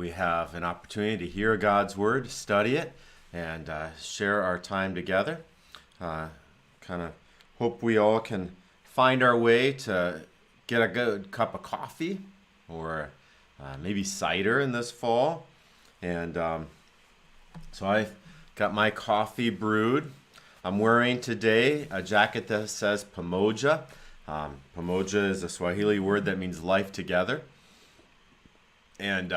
we have an opportunity to hear God's Word, study it, and share our time together. Kind of hope we all can find our way to get a good cup of coffee or maybe cider in this fall. And so I've got my coffee brewed. I'm wearing today a jacket that says Pamoja. Pamoja is a Swahili word that means life together. And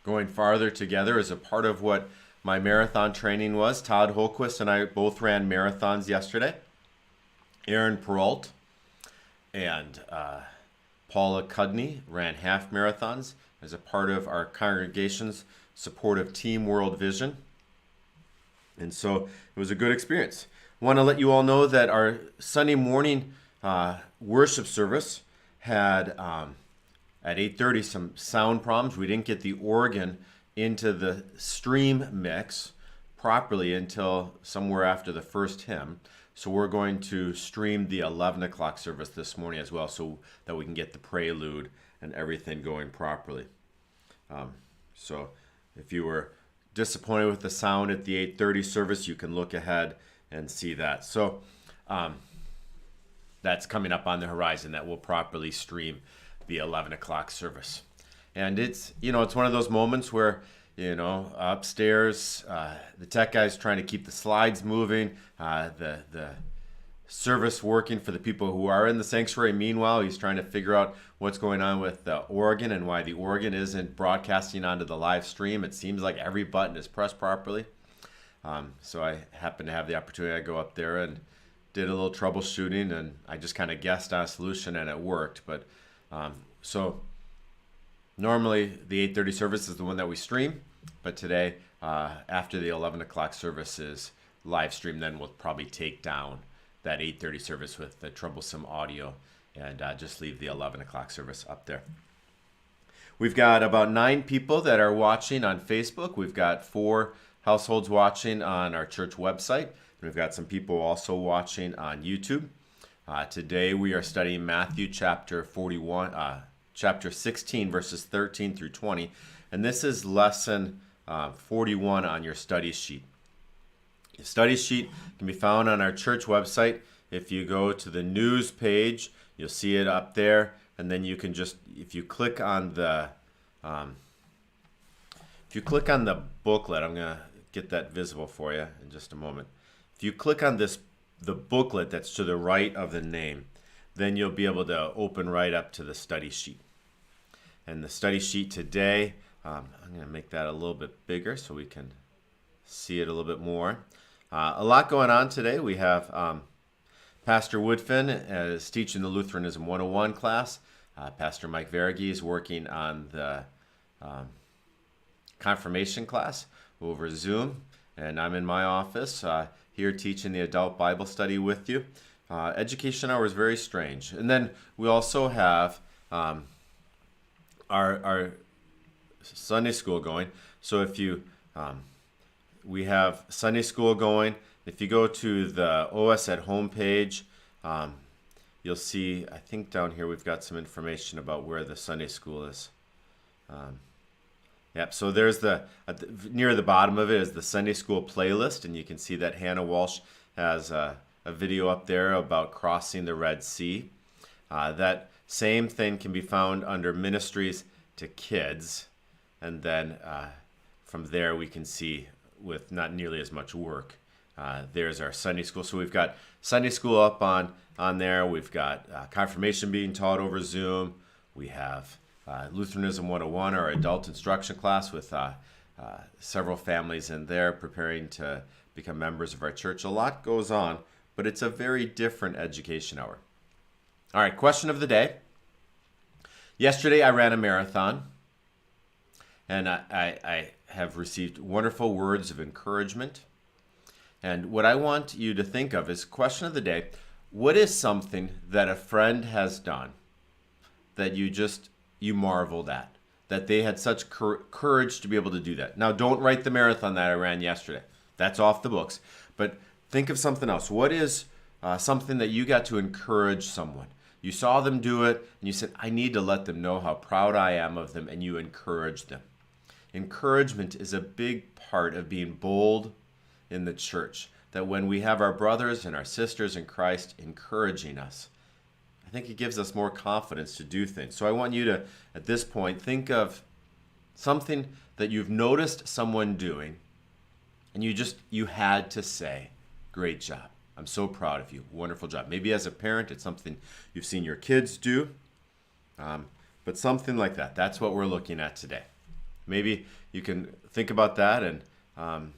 going farther together is a part of what my marathon training was. Todd Holquist and I both ran marathons yesterday. Aaron Peralt and Paula Cudney ran half marathons as a part of our congregation's support of Team World Vision. And so it was a good experience. I want to let you all know that our Sunday morning worship service had at 8:30 some sound problems. We didn't get the organ into the stream mix properly until somewhere after the first hymn. So we're going to stream the 11 o'clock service this morning as well so that we can get the prelude and everything going properly. So if you were disappointed with the sound at the 8:30 service, you can look ahead and see that. So that's coming up on the horizon, that will properly stream the 11 o'clock service. And it's one of those moments where, upstairs, the tech guy's trying to keep the slides moving, the service working for the people who are in the sanctuary. Meanwhile, he's trying to figure out what's going on with the organ and why the organ isn't broadcasting onto the live stream. It seems like every button is pressed properly. So I happened to have the opportunity to go up there and did a little troubleshooting, and I just kind of guessed on a solution, and it worked. But so normally the 8:30 service is the one that we stream, but today after the 11 o'clock service is live stream, then we'll probably take down that 8:30 service with the troublesome audio and just leave the 11 o'clock service up there. We've got about 9 people that are watching on Facebook. We've got 4 households watching on our church website. We've got some people also watching on YouTube. Today we are studying Matthew chapter 16, verses 13 through 20. And this is lesson 41 on your study sheet. The study sheet can be found on our church website. If you go to the news page, you'll see it up there. And then you can just, if you click on the booklet, I'm going to get that visible for you in just a moment. If you click on the booklet that's to the right of the name, then you'll be able to open right up to the study sheet. And the study sheet today, I'm going to make that a little bit bigger so we can see it a little bit more. A lot going on today. We have Pastor Woodfin is teaching the Lutheranism 101 class. Pastor Mike Verghese is working on the confirmation class over Zoom. And I'm in my office here teaching the adult Bible study with you. Education hour is very strange. And then we also have our Sunday school going. So if you, we have Sunday school going. If you go to the OS at home page, you'll see, I think down here we've got some information about where the Sunday school is. Yep, so there's near the bottom of it is the Sunday school playlist, and you can see that Hannah Walsh has a video up there about crossing the Red Sea. That same thing can be found under Ministries to Kids, and then from there we can see, with not nearly as much work, there's our Sunday school. So we've got Sunday school up on there. We've got confirmation being taught over Zoom. We have Lutheranism 101, our adult instruction class, with several families in there preparing to become members of our church. A lot goes on, but it's a very different education hour. All right, question of the day. Yesterday I ran a marathon, and I have received wonderful words of encouragement. And what I want you to think of is, question of the day, what is something that a friend has done that you marveled at, that they had such courage to be able to do that? Now, don't write the marathon that I ran yesterday. That's off the books. But think of something else. What is something that you got to encourage someone? You saw them do it, and you said, I need to let them know how proud I am of them, and you encouraged them. encouragement is a big part of being bold in the church. That when we have our brothers and our sisters in Christ encouraging us, I think it gives us more confidence to do things. So I want you to, at this point, think of something that you've noticed someone doing, and you had to say, great job. I'm so proud of you. Wonderful job. Maybe as a parent, it's something you've seen your kids do, but something like that. That's what we're looking at today. Maybe you can think about that and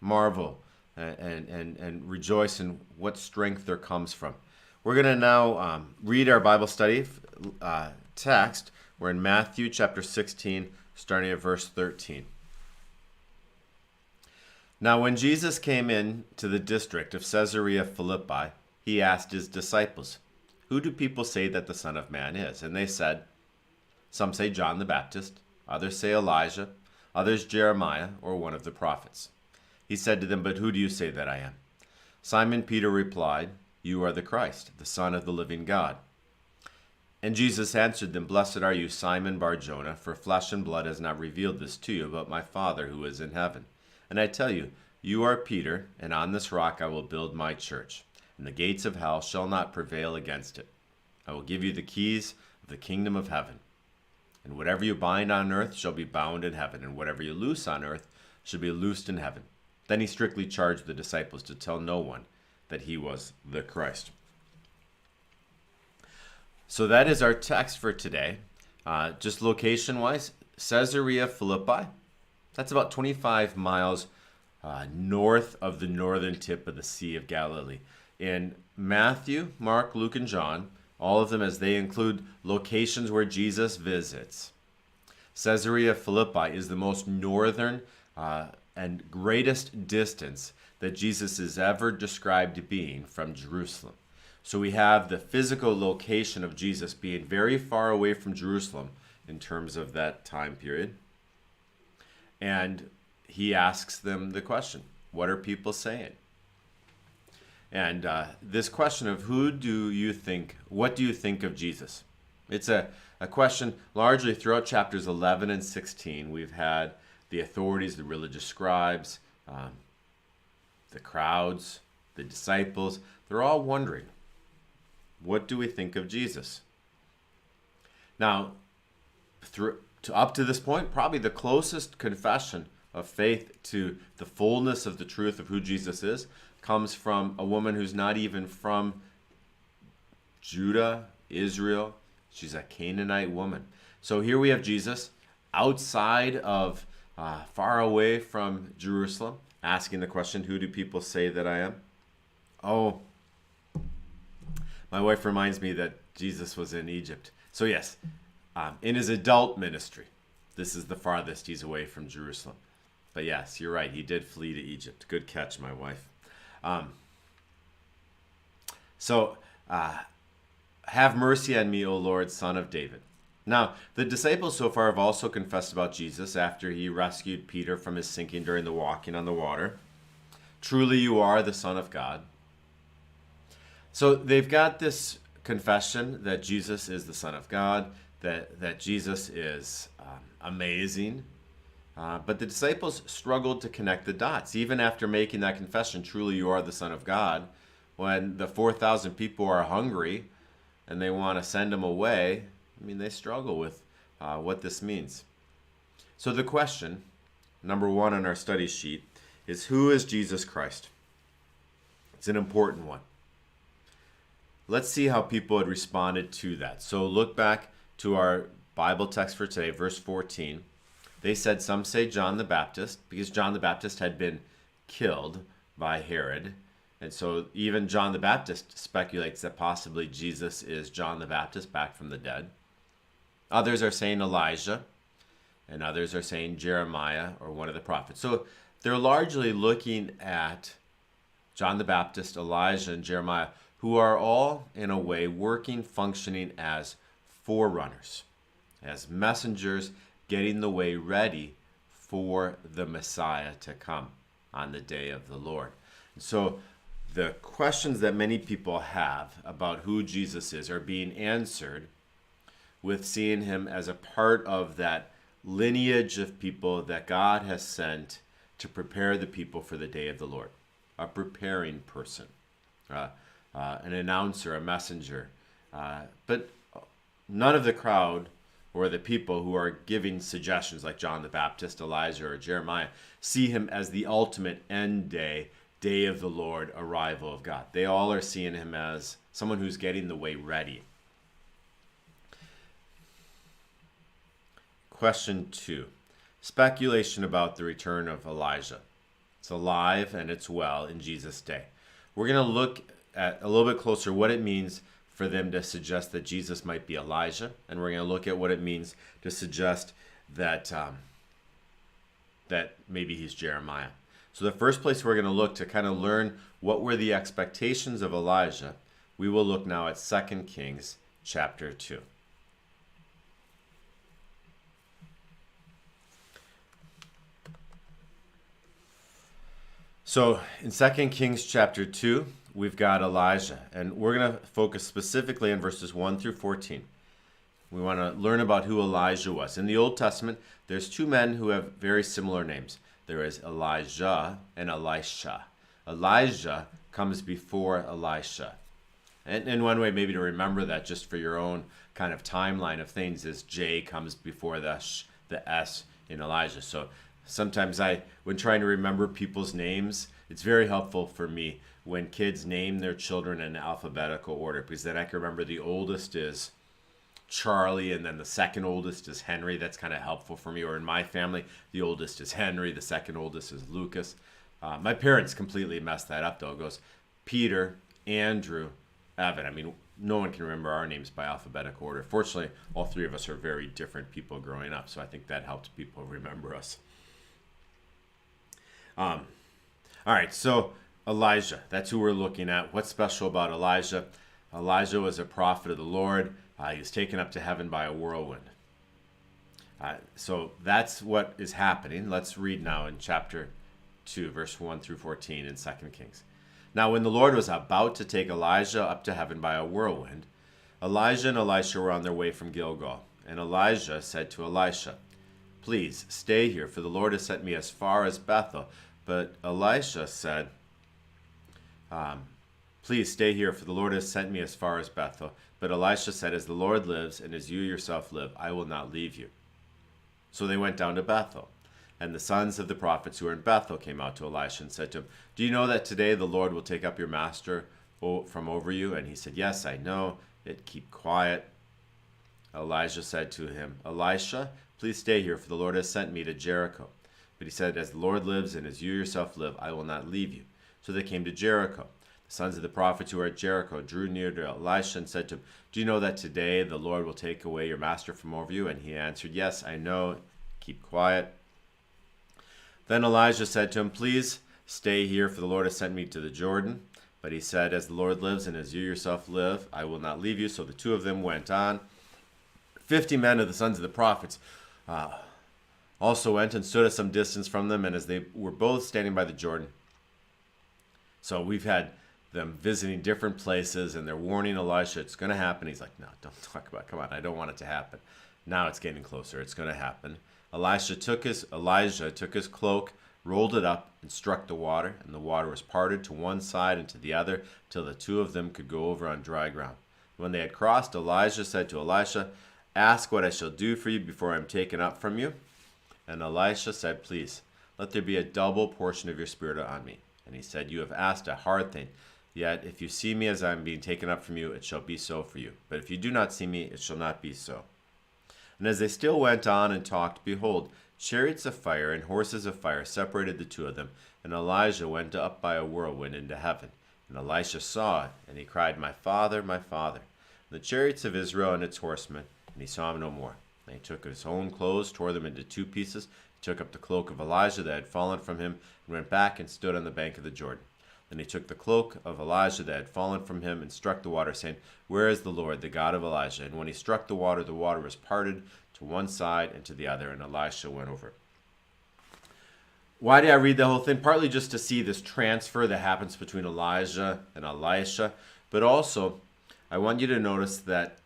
marvel and rejoice in what strength there comes from. We're going to now read our Bible study text. We're in Matthew chapter 16, starting at verse 13. Now when Jesus came in to the district of Caesarea Philippi, he asked his disciples, "Who do people say that the Son of Man is?" And they said, "Some say John the Baptist, others say Elijah, others Jeremiah, or one of the prophets." He said to them, "But who do you say that I am?" Simon Peter replied, "You are the Christ, the Son of the living God." And Jesus answered them, "Blessed are you, Simon Bar-Jonah, for flesh and blood has not revealed this to you, but my Father who is in heaven. And I tell you, you are Peter, and on this rock I will build my church, and the gates of hell shall not prevail against it. I will give you the keys of the kingdom of heaven. And whatever you bind on earth shall be bound in heaven, and whatever you loose on earth shall be loosed in heaven." Then he strictly charged the disciples to tell no one that he was the Christ. So that is our text for today. Just location-wise, Caesarea Philippi. That's about 25 miles north of the northern tip of the Sea of Galilee. In Matthew, Mark, Luke, and John, all of them as they include locations where Jesus visits, Caesarea Philippi is the most northern and greatest distance that Jesus is ever described being from Jerusalem. So we have the physical location of Jesus being very far away from Jerusalem in terms of that time period. And he asks them the question, what are people saying? And this question of what do you think of Jesus? It's a question largely throughout chapters 11 and 16. We've had the authorities, the religious scribes, the crowds, the disciples, they're all wondering, what do we think of Jesus? Now, up to this point, probably the closest confession of faith to the fullness of the truth of who Jesus is comes from a woman who's not even from Judah, Israel. She's a Canaanite woman. So here we have Jesus outside of, far away from Jerusalem, asking the question, who do people say that I am? Oh, my wife reminds me that Jesus was in Egypt. So yes, in his adult ministry, this is the farthest he's away from Jerusalem. But yes, you're right, he did flee to Egypt. Good catch, my wife. Have mercy on me, O Lord, Son of David. Now, the disciples so far have also confessed about Jesus after he rescued Peter from his sinking during the walking on the water. Truly you are the Son of God. So they've got this confession that Jesus is the Son of God, that Jesus is amazing. But the disciples struggled to connect the dots. Even after making that confession, truly you are the Son of God, when the 4,000 people are hungry and they want to send him away, they struggle with what this means. So the question, number one on our study sheet, is who is Jesus Christ? It's an important one. Let's see how people had responded to that. So look back to our Bible text for today, verse 14. They said, some say John the Baptist, because John the Baptist had been killed by Herod. And so even John the Baptist speculates that possibly Jesus is John the Baptist back from the dead. Others are saying Elijah, and others are saying Jeremiah or one of the prophets. So they're largely looking at John the Baptist, Elijah, and Jeremiah, who are all, in a way, functioning as forerunners, as messengers, getting the way ready for the Messiah to come on the day of the Lord. And so the questions that many people have about who Jesus is are being answered with seeing him as a part of that lineage of people that God has sent to prepare the people for the day of the Lord. A preparing person, an announcer, a messenger. But none of the crowd or the people who are giving suggestions like John the Baptist, Elijah, or Jeremiah see him as the ultimate end day of the Lord, arrival of God. They all are seeing him as someone who's getting the way ready. Question 2. Speculation about the return of Elijah. It's alive and it's well in Jesus' day. We're going to look at a little bit closer what it means for them to suggest that Jesus might be Elijah, and we're going to look at what it means to suggest that that maybe he's Jeremiah. So the first place we're going to look to kind of learn what were the expectations of Elijah, we will look now at 2 Kings chapter 2. So in 2 Kings chapter 2, we've got Elijah, and we're going to focus specifically on verses 1 through 14. We want to learn about who Elijah was. In the Old Testament, there's two men who have very similar names. There is Elijah and Elisha. Elijah comes before Elisha. And one way maybe to remember that just for your own kind of timeline of things is J comes before the S in Elijah. So sometimes when trying to remember people's names, it's very helpful for me when kids name their children in alphabetical order, because then I can remember the oldest is Charlie and then the second oldest is Henry. That's kind of helpful for me. Or in my family, the oldest is Henry, the second oldest is Lucas. My parents completely messed that up though. It goes Peter, Andrew, Evan. I mean, no one can remember our names by alphabetical order. Fortunately, all three of us are very different people growing up, so I think that helps people remember us. All right, so Elijah, that's who we're looking at. What's special about Elijah? Elijah was a prophet of the Lord. He was taken up to heaven by a whirlwind. So that's what is happening. Let's read now in chapter 2, verse 1 through 14 in 2 Kings. Now when the Lord was about to take Elijah up to heaven by a whirlwind, Elijah and Elisha were on their way from Gilgal. And Elijah said to Elisha, "Please stay here, for the Lord has sent me as far as Bethel." But Elisha said, "Please stay here, for the Lord has sent me as far as Bethel." But Elisha said, "As the Lord lives, and as you yourself live, I will not leave you." So they went down to Bethel. And the sons of the prophets who were in Bethel came out to Elisha and said to him, "Do you know that today the Lord will take up your master from over you?" And he said, "Yes, I know it. Keep quiet." Elijah said to him, "Elisha, please stay here, for the Lord has sent me to Jericho." But he said, "As the Lord lives, and as you yourself live, I will not leave you." So they came to Jericho. The sons of the prophets who were at Jericho drew near to Elisha and said to him, "Do you know that today the Lord will take away your master from over you?" And he answered, "Yes, I know. Keep quiet." Then Elijah said to him, "Please stay here, for the Lord has sent me to the Jordan." But he said, "As the Lord lives, and as you yourself live, I will not leave you." So the two of them went on. 50 men of the sons of the prophets also went and stood at some distance from them, and as they were both standing by the Jordan. So we've had them visiting different places, and they're warning Elisha, it's going to happen. He's like, "No, don't talk about it. Come on, I don't want it to happen." Now it's getting closer. It's going to happen. Elijah took his cloak, rolled it up, and struck the water, and the water was parted to one side and to the other, till the two of them could go over on dry ground. When they had crossed, Elijah said to Elisha, "Ask what I shall do for you before I am taken up from you." And Elisha said, "Please, let there be a double portion of your spirit on me." And he said, "You have asked a hard thing. Yet if you see me as I am being taken up from you, it shall be so for you. But if you do not see me, it shall not be so." And as they still went on and talked, behold, chariots of fire and horses of fire separated the two of them. And Elijah went up by a whirlwind into heaven. And Elisha saw it, and he cried, "My father, my father, the chariots of Israel and its horsemen." And he saw him no more. And he took his own clothes, tore them into two pieces. He took up the cloak of Elijah that had fallen from him, and went back and stood on the bank of the Jordan. Then he took the cloak of Elijah that had fallen from him, and struck the water, saying, "Where is the Lord, the God of Elijah?" And when he struck the water was parted to one side and to the other, and Elisha went over. Why did I read the whole thing? Partly just to see this transfer that happens between Elijah and Elisha, but also I want you to notice that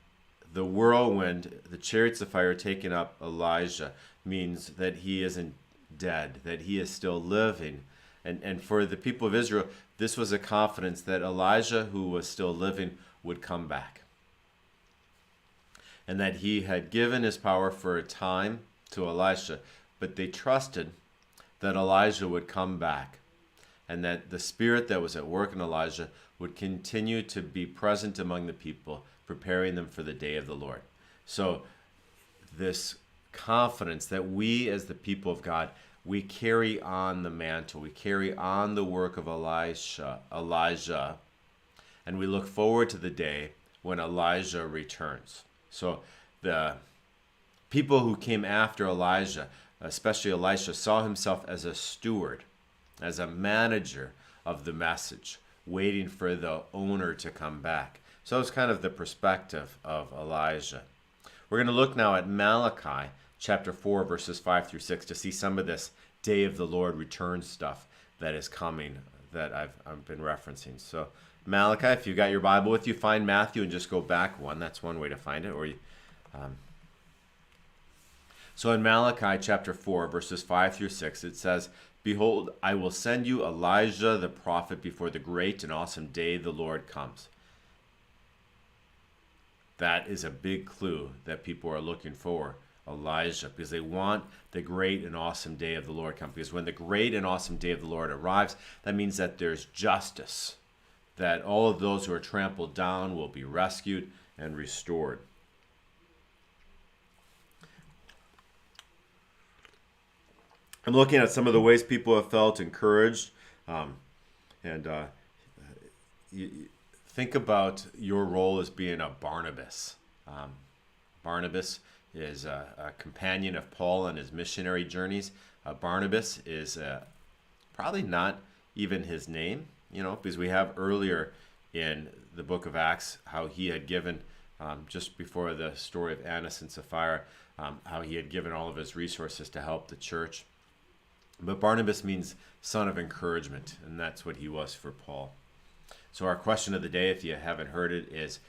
the whirlwind, the chariots of fire taking up Elijah, means that he isn't dead, that he is still living. And for the people of Israel, this was a confidence that Elijah, who was still living, would come back. And that he had given his power for a time to Elisha, but they trusted that Elijah would come back, and that the spirit that was at work in Elijah would continue to be present among the people, preparing them for the day of the Lord. So this confidence that we as the people of God, we carry on the mantle, we carry on the work of Elijah, and we look forward to the day when Elijah returns. So the people who came after Elijah, especially Elisha, saw himself as a steward, as a manager of the message, waiting for the owner to come back. So it's kind of the perspective of Elijah. We're going to look now at Malachi chapter 4, verses 5 through 6 to see some of this day of the Lord return stuff that is coming that I've been referencing. So Malachi, if you got your Bible with you, find Matthew and just go back one. That's one way to find it. So in Malachi chapter 4, verses 5 through 6, it says, "Behold, I will send you Elijah the prophet before the great and awesome day the Lord comes." That is a big clue that people are looking for Elijah, because they want the great and awesome day of the Lord come. Because when the great and awesome day of the Lord arrives, that means that there's justice, that all of those who are trampled down will be rescued and restored. I'm looking at some of the ways people have felt encouraged, you think about your role as being a Barnabas. Barnabas is a companion of Paul on his missionary journeys. Barnabas is probably not even his name, because we have earlier in the book of Acts how he had given, just before the story of Annas and Sapphira, how he had given all of his resources to help the church. But Barnabas means son of encouragement, and that's what he was for Paul. So our question of the day, if you haven't heard it, is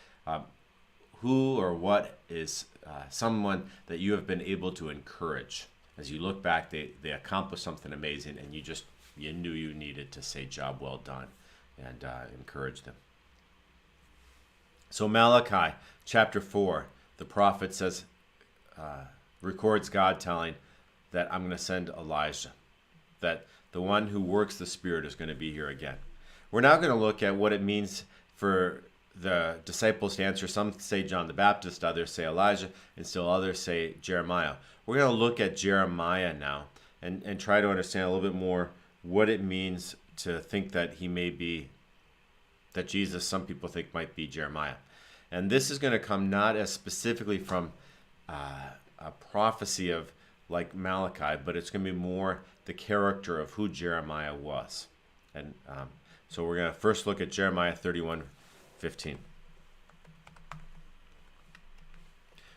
who or what is someone that you have been able to encourage? As you look back, they accomplished something amazing, and you knew you needed to say job well done and encourage them. So Malachi chapter 4, the prophet says, records God telling that I'm going to send Elijah, that the one who works the Spirit is going to be here again. We're now going to look at what it means for the disciples to answer. Some say John the Baptist, others say Elijah, and still others say Jeremiah. We're going to look at Jeremiah now and try to understand a little bit more what it means to think that he may be, that Jesus, some people think might be Jeremiah. And this is going to come not as specifically from a prophecy of like Malachi, but it's going to be more the character of who Jeremiah was. And so we're going to first look at Jeremiah 31:15.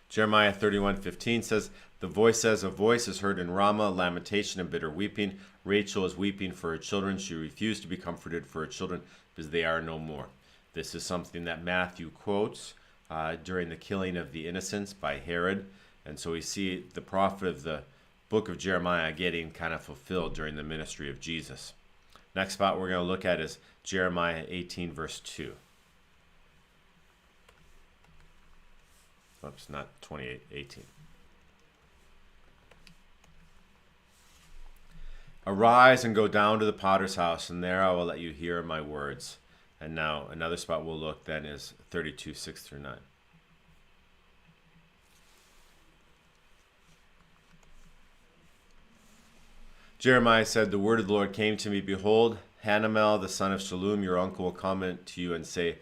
Jeremiah 31:15 says, "The voice as a voice is heard in Ramah, lamentation and bitter weeping. Rachel is weeping for her children. She refused to be comforted for her children because they are no more." This is something that Matthew quotes during the killing of the innocents by Herod. And so we see the prophet of the book of Jeremiah getting kind of fulfilled during the ministry of Jesus. Next spot we're going to look at is Jeremiah 18, verse 2. Oops, not 28, 18. "Arise and go down to the potter's house, and there I will let you hear my words." And now another spot we'll look then is 32, 6 through 9. Jeremiah said, "The word of the Lord came to me, behold, Hanamel, the son of Shallum, your uncle, will come to you and say,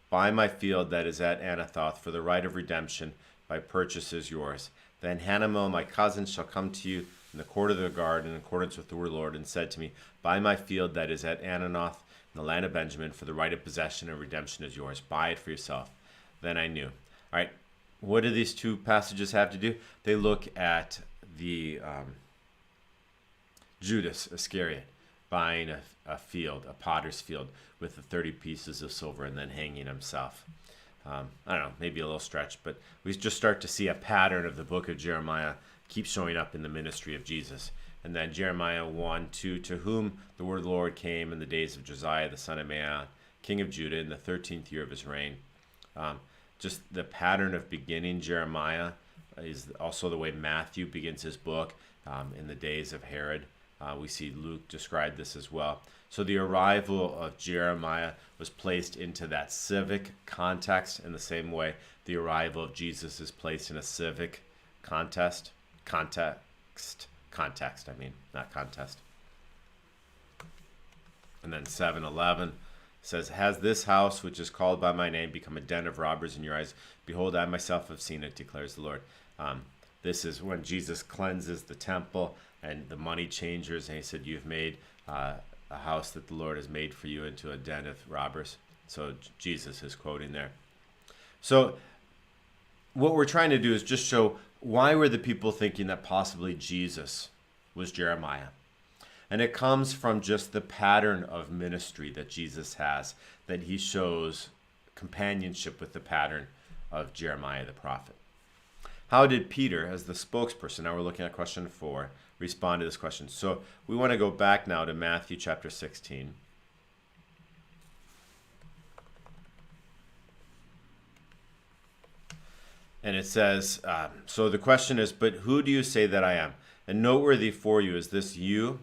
buy my field that is at Anathoth, for the right of redemption by purchase is yours. Then Hanamel, my cousin, shall come to you in the court of the guard in accordance with the word of the Lord, and said to me, buy my field that is at Anathoth in the land of Benjamin, for the right of possession and redemption is yours. Buy it for yourself." Then I knew. All right, what do these two passages have to do? They look at the Judas Iscariot buying a field, a potter's field, with the 30 pieces of silver and then hanging himself. I don't know, maybe a little stretch, but we just start to see a pattern of the book of Jeremiah keep showing up in the ministry of Jesus. And then Jeremiah 1:2, to whom the word of the Lord came in the days of Josiah the son of Amon, king of Judah, in the 13th year of his reign. Just the pattern of beginning Jeremiah is also the way Matthew begins his book, in the days of Herod. We see Luke describe this as well. So the arrival of Jeremiah was placed into that civic context in the same way the arrival of Jesus is placed in a civic context, not contest. And then 7:11 says, has this house, which is called by my name, become a den of robbers in your eyes? Behold, I myself have seen it, declares the Lord. This is when Jesus cleanses the temple and the money changers, and he said, you've made a house that the Lord has made for you into a den of robbers. So Jesus is quoting there. So what we're trying to do is just show, why were the people thinking that possibly Jesus was Jeremiah? And it comes from just the pattern of ministry that Jesus has, that he shows companionship with the pattern of Jeremiah the prophet. How did Peter, as the spokesperson, now we're looking at question 4, respond to this question? So we want to go back now to Matthew chapter 16. And it says, so the question is, but who do you say that I am? And noteworthy for you, is this you?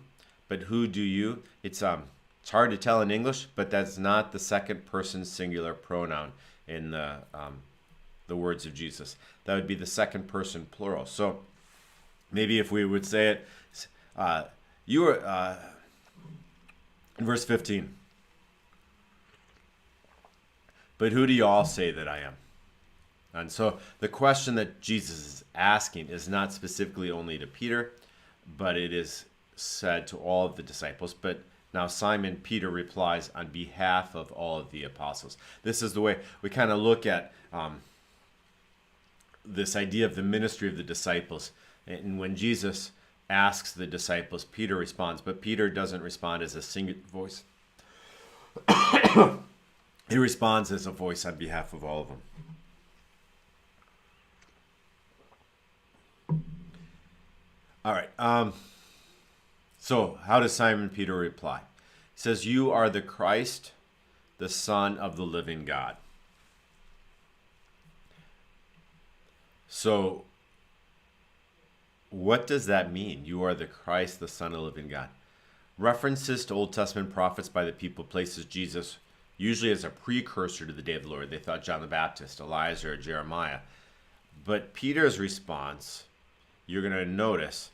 But who do you? It's hard to tell in English, but that's not the second person singular pronoun in the words of Jesus. That would be the second person plural. So maybe if we would say it, you are, in verse 15. But who do you all say that I am? And so the question that Jesus is asking is not specifically only to Peter, but it is said to all of the disciples. But now Simon Peter replies on behalf of all of the apostles. This is the way we kind of look at this idea of the ministry of the disciples. And when Jesus asks the disciples, Peter responds, but Peter doesn't respond as a single voice. He responds as a voice on behalf of all of them. All right. So how does Simon Peter reply? He says, you are the Christ, the Son of the living God. So what does that mean? You are the Christ, the Son of the living God. References to Old Testament prophets by the people places Jesus usually as a precursor to the day of the Lord. They thought John the Baptist, Elijah, or Jeremiah. But Peter's response, you're going to notice,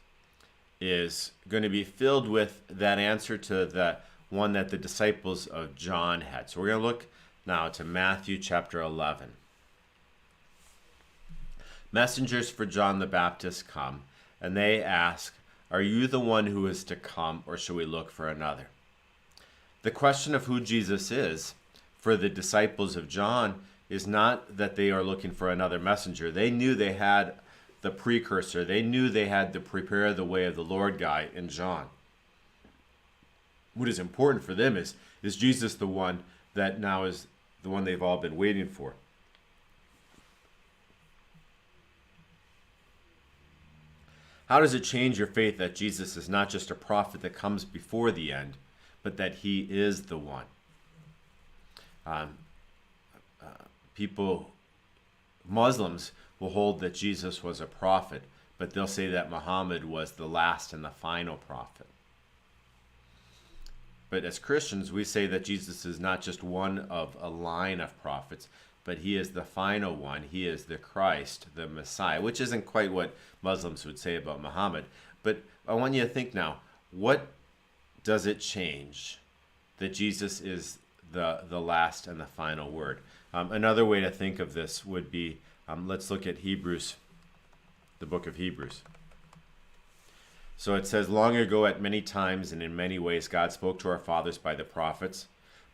is going to be filled with that answer to the one that the disciples of John had. So we're going to look now to Matthew chapter 11. Messengers for John the Baptist come, and they ask, are you the one who is to come, or shall we look for another? The question of who Jesus is for the disciples of John is not that they are looking for another messenger. They knew they had the precursor. They knew they had the prepare the way of the Lord guy in John. What is important for them is Jesus the one that now is the one they've all been waiting for? How does it change your faith that Jesus is not just a prophet that comes before the end, but that he is the one? Muslims will hold that Jesus was a prophet, but they'll say that Muhammad was the last and the final prophet. But as Christians, we say that Jesus is not just one of a line of prophets, but he is the final one. He is the Christ, the Messiah, which isn't quite what Muslims would say about Muhammad. But I want you to think now, what does it change that Jesus is the last and the final word? Another way to think of this would be, let's look at Hebrews, the book of Hebrews. So it says, long ago at many times and in many ways God spoke to our fathers by the prophets,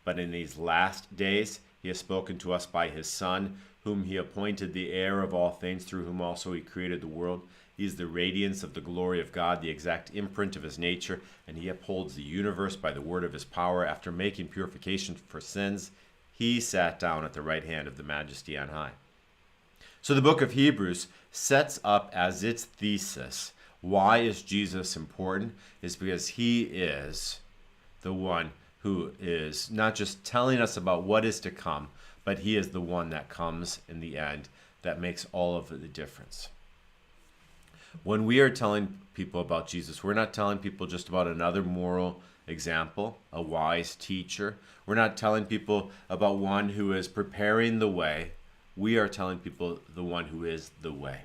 but in these last days he has spoken to us by his Son, whom he appointed the heir of all things, through whom also he created the world. He is the radiance of the glory of God, the exact imprint of his nature, and he upholds the universe by the word of his power. After making purification for sins, he sat down at the right hand of the Majesty on high. So the book of Hebrews sets up as its thesis why is Jesus important is because he is the one who is not just telling us about what is to come, but he is the one that comes in the end that makes all of the difference. When we are telling people about Jesus, we're not telling people just about another moral example, a wise teacher. We're not telling people about one who is preparing the way. We are telling people the one who is the way.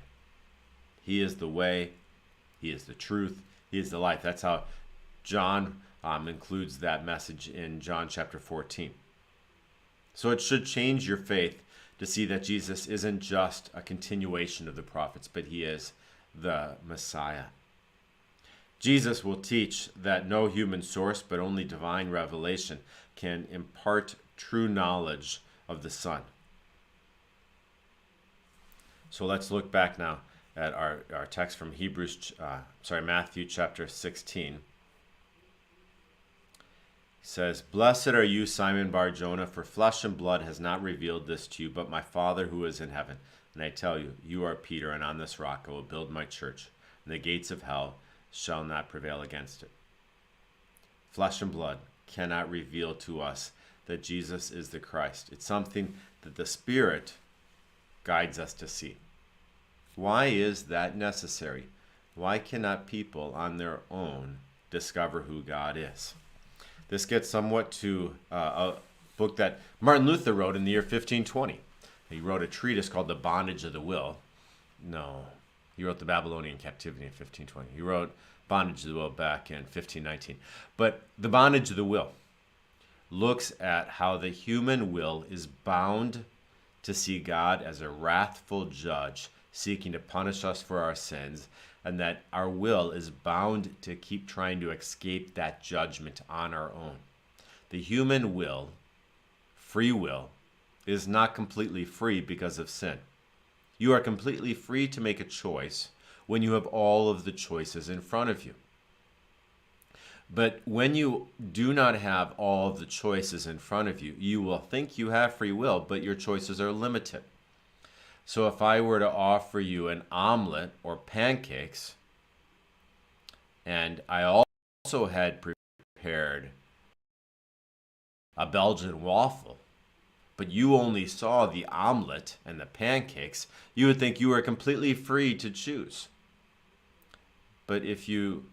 He is the way. He is the truth. He is the life. That's how John includes that message in John chapter 14. So it should change your faith to see that Jesus isn't just a continuation of the prophets, but he is the Messiah. Jesus will teach that no human source, but only divine revelation, can impart true knowledge of the Son. So let's look back now at our text from Matthew chapter 16. It says, "Blessed are you, Simon Bar-Jonah, for flesh and blood has not revealed this to you, but my Father who is in heaven. And I tell you, you are Peter, and on this rock I will build my church, and the gates of hell shall not prevail against it." Flesh and blood cannot reveal to us that Jesus is the Christ. It's something that the Spirit guides us to see. Why is that necessary? Why cannot people on their own discover who God is? This gets somewhat to a book that Martin Luther wrote in the year 1520. He wrote a treatise called The Bondage of the Will. No, he wrote The Babylonian Captivity in 1520. He wrote Bondage of the Will back in 1519. But The Bondage of the Will looks at how the human will is bound to see God as a wrathful judge seeking to punish us for our sins, and that our will is bound to keep trying to escape that judgment on our own. The human will, free will, is not completely free because of sin. You are completely free to make a choice when you have all of the choices in front of you. But when you do not have all of the choices in front of you, you will think you have free will, but your choices are limited. So if I were to offer you an omelet or pancakes, and I also had prepared a Belgian waffle, but you only saw the omelet and the pancakes, you would think you were completely free to choose. But if you